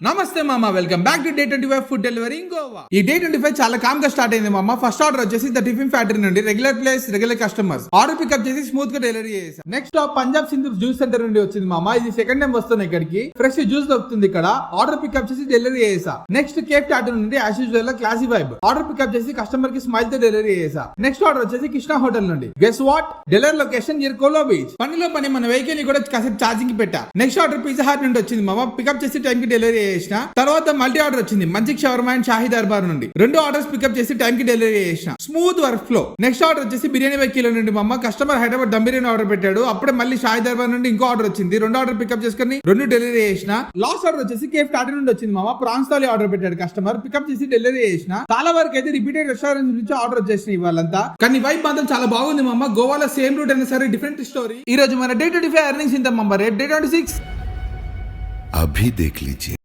నమస్తే మామ, welcome back to day 25 food delivery in Goa. ఈ డే 25 చాలా కామ్ గా స్టార్ట్ అయింది మామ. ఫస్ట్ ఆర్డర్ వచ్చేసి ద టిఫిన్ ఫ్యాక్టరీ నుండి regular place regular customers order pickup చేసి స్మూత్ గా డెలివరీ చేశారు. Next stop Punjab Sindhoor juice centre నుండి వచ్చింది మామ. ఇది సెకండ్ టైం వస్తుంది ఇక్కడికి. ఫ్రెష్ జ్యూస్ దొరుకుతుంది ఇక్కడ. ఆర్డర్ పికప్ చేసి డెలివరీ చేసా. నెక్స్ట్ కేఫ్ టాటూ నుండి as usual classy vibe order pickup చేసి కస్టమర్ కి స్మైల్ తో డెలివరీ చేసా. నెక్స్ట్ ఆర్డర్ వచ్చేసి కృష్ణ హోటల్ నుండి. Guess what, delivery location near కోలో బీచ్. పనిలో పని మన వెహికల్ ని కూడా కాసేపు ఛార్జింగ్ పెట్టా. నెక్స్ట్ ఆర్డర్ పిజ్జా హట్ నుండి వచ్చింది మామ. పికప్ చేసి టైం కి డెలివరీ చేసిన. తర్వాత మల్టీ ఆర్డర్ వచ్చింది మంచిక్ షవర్మా అండ్ షాహీ దర్బార్ నుండి. రెండు ఆర్డర్స్ పికప్ చేసి టైం కి డెలివరీ చేసిన. Smooth work flow. Next order వచ్చేసి బిర్యానీ వెహికల్ నుండి మామ. కస్టమర్ హైదరాబాద్ దమ్ బిర్యానీ ఆర్డర్ పెట్టాడు. అప్పుడే మళ్ళీ షాహీ దర్బార్ నుండి ఇంకో ఆర్డర్ వచ్చింది. రెండు ఆర్డర్ పికప్ చేసుకుని రెండు డెలివరీ చేసిన. లాస్ట్ ఆర్డర్ వచ్చేసి కేఫ్ టాటూ నుండి వచ్చింది మామ. ప్రాన్స్ థాలీ ఆర్డర్ పెట్టాడు కస్టమర్. పికప్ చేసి డెలివరీ చేసిన. చాలా వరకు అయితే రిపీటెడ్ రెస్టారెంట్ నుంచి ఆర్డర్ వచ్చేసినాయి వాళ్ళంతా. కానీ వైబ్ మాత్రం చాలా బాగుంది మామ. గోవాలో సేమ్ రూట్ అయినా సరే డిఫరెంట్ స్టోరీ. ఈ రోజు మన డే 25 ఎర్నింగ్స్ ఇంత మామ. రేట్ డే 26 अभी देख लीजिए.